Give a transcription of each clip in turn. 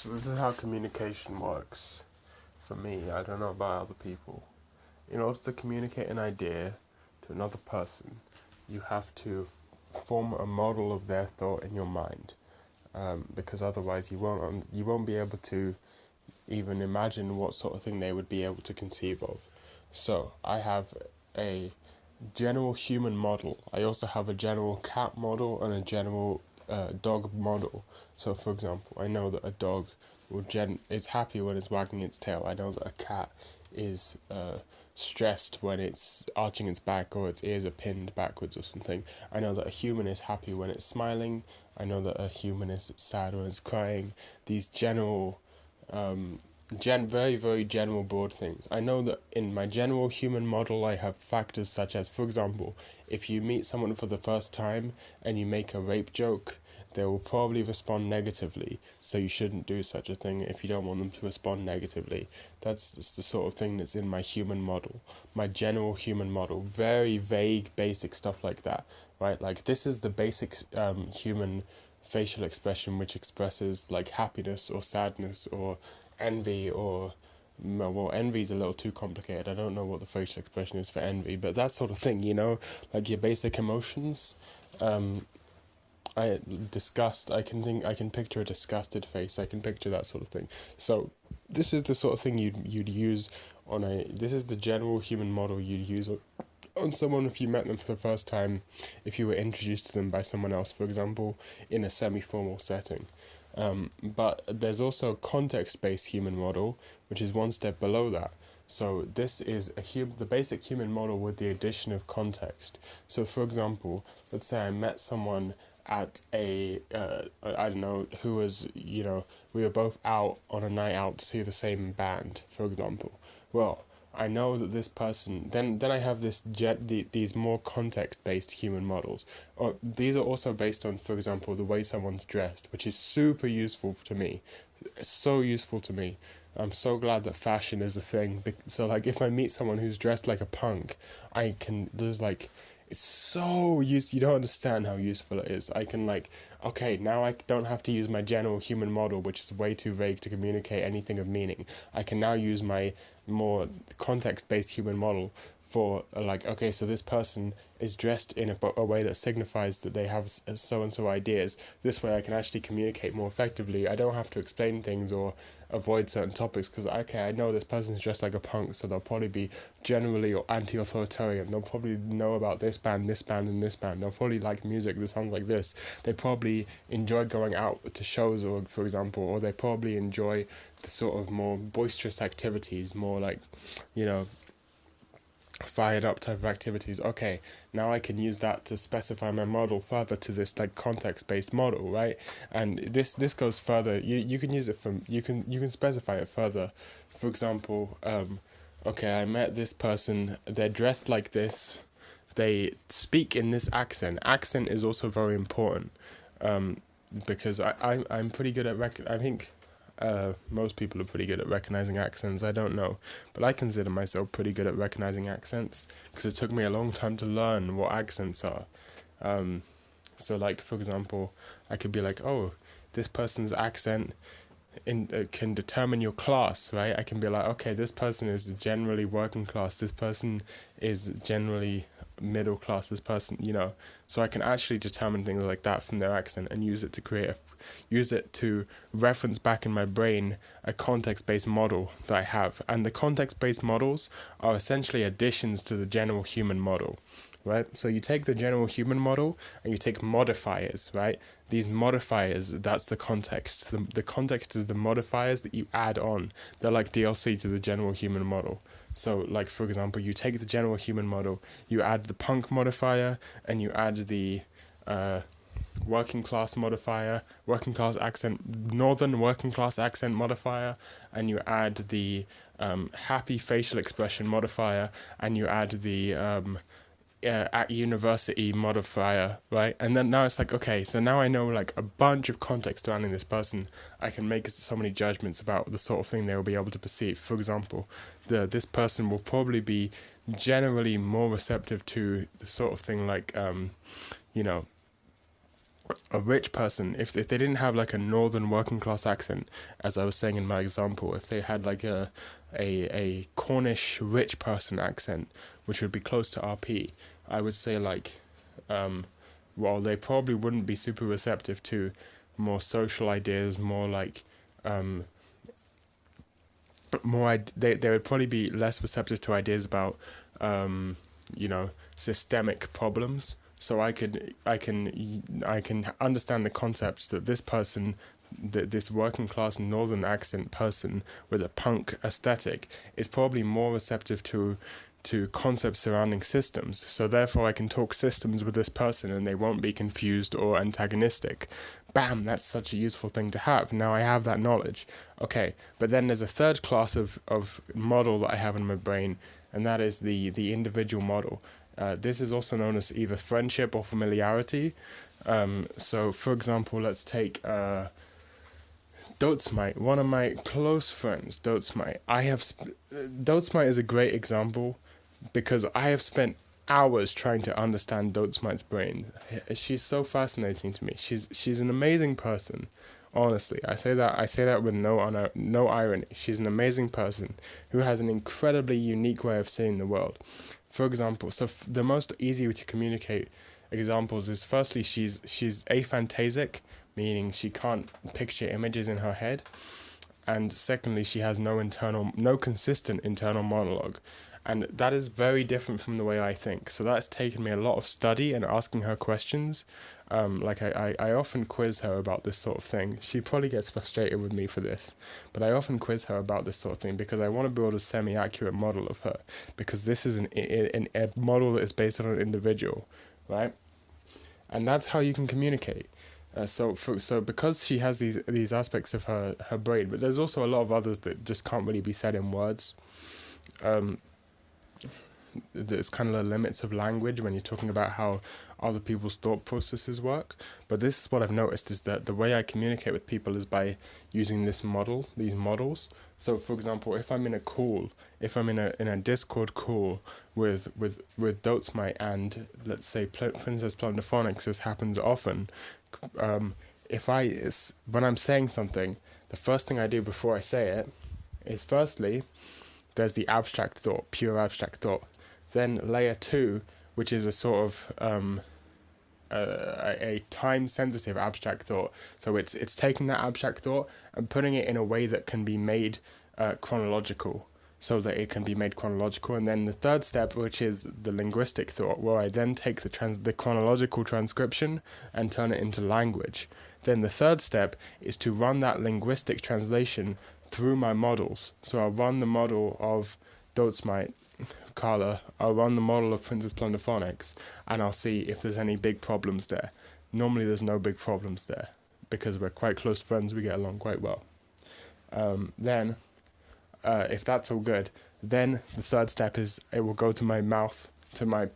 So this is how communication works for me. I don't know about other people. In order to communicate an idea to another person, you have to form a model of their thought in your mind, because otherwise you won't be able to even imagine what sort of thing they would be able to conceive of. So I have a general human model. I also have a general cat model and a general dog model. So, for example, I know that a dog is happy when it's wagging its tail. I know that a cat is stressed when it's arching its back or its ears are pinned backwards or something. I know that a human is happy when it's smiling. I know that a human is sad when it's crying. These general very, very general broad things. I know that in my general human model, I have factors such as, for example, if you meet someone for the first time and you make a rape joke, they will probably respond negatively. So you shouldn't do such a thing if you don't want them to respond negatively. That's just the sort of thing that's in my human model, my general human model. Very vague, basic stuff like that, right? Like this is the basic human facial expression which expresses like happiness or sadness or envy or well, envy is a little too complicated. I don't know what the facial expression is for envy, but that sort of thing, like your basic emotions. I can picture a disgusted face. I can picture that sort of thing. So this is the sort of thing you'd use this is the general human model you'd use on someone if you met them for the first time, if you were introduced to them by someone else, for example, in a semi-formal setting. But there's also a context-based human model, which is one step below that. So this is the basic human model with the addition of context. So for example, let's say I met someone at I don't know, who was, we were both out on a night out to see the same band, for example. Well, I know that this person. Then I have these more context based human models. Or these are also based on, for example, the way someone's dressed, which is super useful to me. It's so useful to me. I'm so glad that fashion is a thing. So like, if I meet someone who's dressed like a punk, it's so you don't understand how useful it is. I can okay, now I don't have to use my general human model, which is way too vague to communicate anything of meaning. I can now use my more context-based human model for okay, so this person is dressed in a way that signifies that they have so-and-so ideas. This way I can actually communicate more effectively. I don't have to explain things or avoid certain topics because, okay, I know this person's dressed like a punk, so they'll probably be generally anti-authoritarian. They'll probably know about this band, and this band. They'll probably like music that sounds like this. They probably enjoy going out to shows, or for example, or they probably enjoy the sort of more boisterous activities, more fired up type of activities. Okay, now I can use that to specify my model further to this context based model, right? And this goes further. You can use it you can specify it further. For example, okay, I met this person, they're dressed like this, they speak in this accent. Accent is also very important, because I'm pretty good at I think most people are pretty good at recognizing accents. I don't know, but I consider myself pretty good at recognizing accents because it took me a long time to learn what accents are. So for example, I could be like, oh, this person's accent can determine your class, right? I can be like, okay, this person is generally working class. This person is generally middle class. This person, so I can actually determine things like that from their accent and use it to reference back in my brain a context-based model that I have. And the context-based models are essentially additions to the general human model, right? So you take the general human model and you take modifiers, right? These modifiers, that's the context. The context is the modifiers that you add on. They're like DLC to the general human model. So, for example, you take the general human model, you add the punk modifier, and you add the working class modifier, working class accent, northern working class accent modifier, and you add the happy facial expression modifier, and you add the at university modifier, right? And then now it's okay, so now I know a bunch of context surrounding this person. I can make so many judgments about the sort of thing they will be able to perceive. For example, this person will probably be generally more receptive to the sort of thing a rich person, if they didn't have like a northern working class accent, as I was saying in my example, if they had like a Cornish rich person accent, which would be close to RP, I would say like, well, they probably wouldn't be super receptive to more social ideas, more like, they would probably be less receptive to ideas about, systemic problems. So I can understand the concept that this person, this working class northern accent person with a punk aesthetic, is probably more receptive to concepts surrounding systems. So therefore I can talk systems with this person and they won't be confused or antagonistic. Bam, that's such a useful thing to have. Now I have that knowledge. Okay, but then there's a third class of model that I have in my brain, and that is the individual model. This is also known as either friendship or familiarity. So for example, let's take Dotsmite, one of my close friends, Dotsmite. Dotsmite is a great example because I have spent hours trying to understand Dotsmite's brain. She's so fascinating to me. She's an amazing person. Honestly, I say that with no irony. She's an amazing person who has an incredibly unique way of seeing the world. For example, the most easy way to communicate examples is firstly she's aphantasic, meaning she can't picture images in her head, and secondly she has no consistent internal monologue. And that is very different from the way I think. So that's taken me a lot of study and asking her questions. I often quiz her about this sort of thing. She probably gets frustrated with me for this, but I often quiz her about this sort of thing because I want to build a semi-accurate model of her, because this is a model that is based on an individual, right? And that's how you can communicate. So because she has these aspects of her brain, but there's also a lot of others that just can't really be said in words. There's kind of the limits of language when you're talking about how other people's thought processes work. But this is what I've noticed, is that the way I communicate with people is by using these models. So for example, if I'm in a Discord call with Dotsmite and let's say Princess Plunderphonics, this happens often, when I'm saying something, the first thing I do before I say it is firstly, there's the abstract thought, pure abstract thought. Then layer 2, which is a sort of a time-sensitive abstract thought. So it's taking that abstract thought and putting it in a way that can be made chronological, so that it can be made chronological. And then the third step, which is the linguistic thought, where I then take the chronological transcription and turn it into language. Then the third step is to run that linguistic translation through my models. So I'll run the model of Dotsmite, Carla, I'll run the model of Princess Plunderphonics, and I'll see if there's any big problems there. Normally there's no big problems there, because we're quite close friends, we get along quite well. Then, if that's all good, then the third step is it will go to my mouth, to my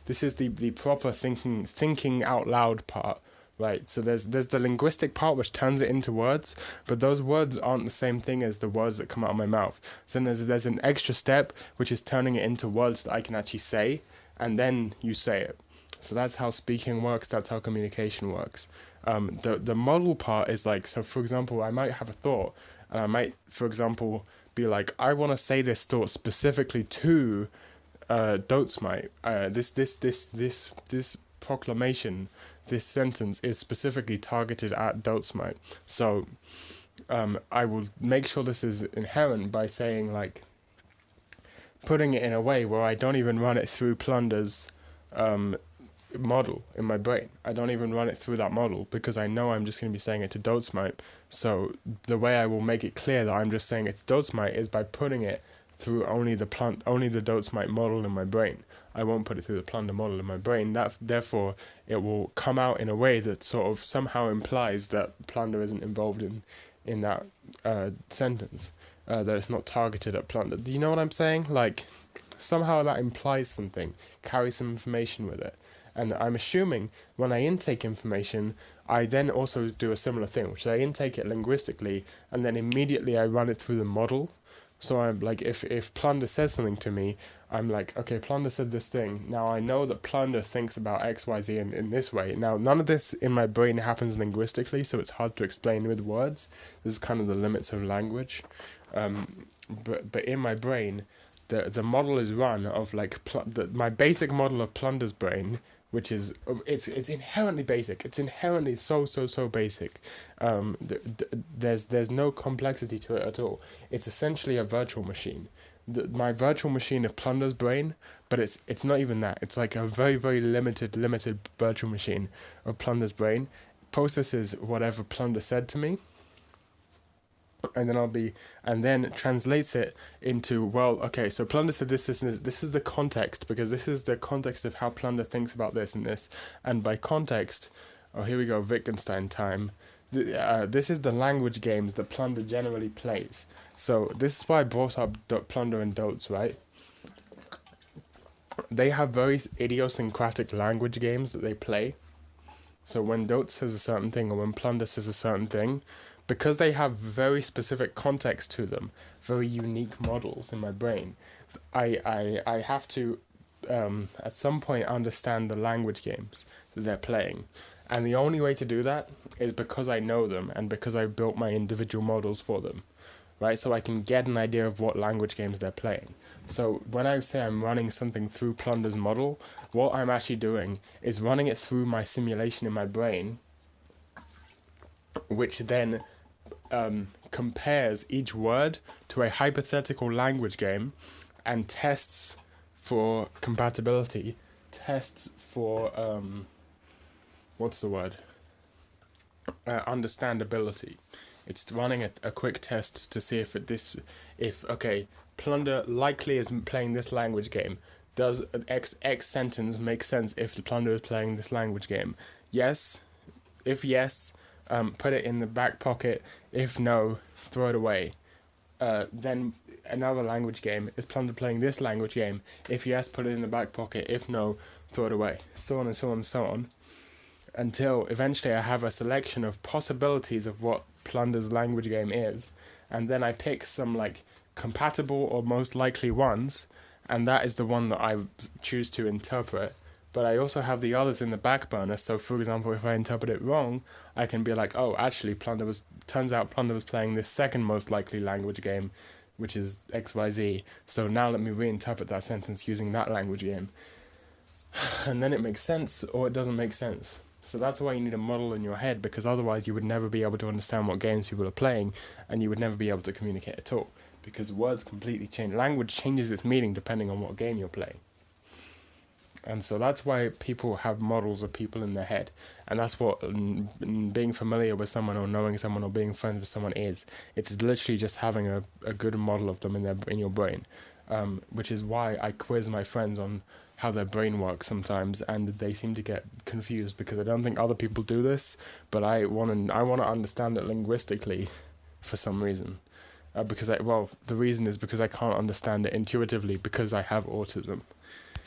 this is the proper thinking out loud part. Right, so there's the linguistic part which turns it into words, but those words aren't the same thing as the words that come out of my mouth. So then there's an extra step which is turning it into words that I can actually say, and then you say it. So that's how speaking works, that's how communication works. The model part is like, so for example, I might have a thought, and I might, for example, be like, I want to say this thought specifically to Dotsmite. This proclamation, this sentence is specifically targeted at Dotsmite. So I will make sure this is inherent by saying, like, putting it in a way where I don't even run it through Plunder's model in my brain. I don't even run it through that model because I know I'm just going to be saying it to Dotsmite. So the way I will make it clear that I'm just saying it to Dotsmite is by putting it through only the Dotsmite model in my brain. I won't put it through the Plunder model in my brain. Therefore, it will come out in a way that sort of somehow implies that Plunder isn't involved in that sentence. That it's not targeted at Plunder. Do you know what I'm saying? Like, somehow that implies something, carries some information with it. And I'm assuming when I intake information, I then also do a similar thing, which is I intake it linguistically, and then immediately I run it through the model. So I'm like, if Plunder says something to me, I'm like, okay, Plunder said this thing. Now I know that Plunder thinks about XYZ in this way. Now, none of this in my brain happens linguistically, so it's hard to explain with words. This is kind of the limits of language. But in my brain, the model is run of like, my basic model of Plunder's brain, which is, it's inherently basic. It's inherently so basic. There's no complexity to it at all. It's essentially a virtual machine. My virtual machine of Plunder's brain, but it's not even that. It's like a very limited virtual machine of Plunder's brain, processes whatever Plunder said to me, and then translates it into, well, okay, so Plunder said this, and this. This is the context, because this is the context of how Plunder thinks about this and this. And by context, oh, here we go, Wittgenstein time. This is the language games that Plunder generally plays. So this is why I brought up Plunder and Dotes, right? They have very idiosyncratic language games that they play. So when Dotes says a certain thing, or when Plunder says a certain thing, because they have very specific context to them, very unique models in my brain, I have to, at some point, understand the language games that they're playing. And the only way to do that is because I know them, and because I built my individual models for them, right? So I can get an idea of what language games they're playing. So when I say I'm running something through Plunder's model, what I'm actually doing is running it through my simulation in my brain, which then compares each word to a hypothetical language game and tests for compatibility, tests for what's the word? Understandability. It's running a quick test to see if okay, Plunder likely is playing this language game. Does X sentence make sense if the Plunder is playing this language game? Yes. If yes, put it in the back pocket. If no, throw it away. Then another language game. Is Plunder playing this language game? If yes, put it in the back pocket. If no, throw it away. So on and so on and so on. Until eventually I have a selection of possibilities of what Plunder's language game is. And then I pick some like compatible or most likely ones. And that is the one that I choose to interpret. But I also have the others in the back burner. So, for example, if I interpret it wrong, I can be like, oh, actually, turns out Plunder was playing this second most likely language game, which is XYZ. So now let me reinterpret that sentence using that language game. And then it makes sense, or it doesn't make sense. So that's why you need a model in your head, because otherwise you would never be able to understand what games people are playing, and you would never be able to communicate at all. Because words completely change. Language changes its meaning depending on what game you're playing. And so that's why people have models of people in their head. And that's what being familiar with someone or knowing someone or being friends with someone is. It's literally just having a good model of them in your brain. Which is why I quiz my friends on how their brain works sometimes, and they seem to get confused because I don't think other people do this, but I want to understand it linguistically for some reason. The reason is because I can't understand it intuitively because I have autism.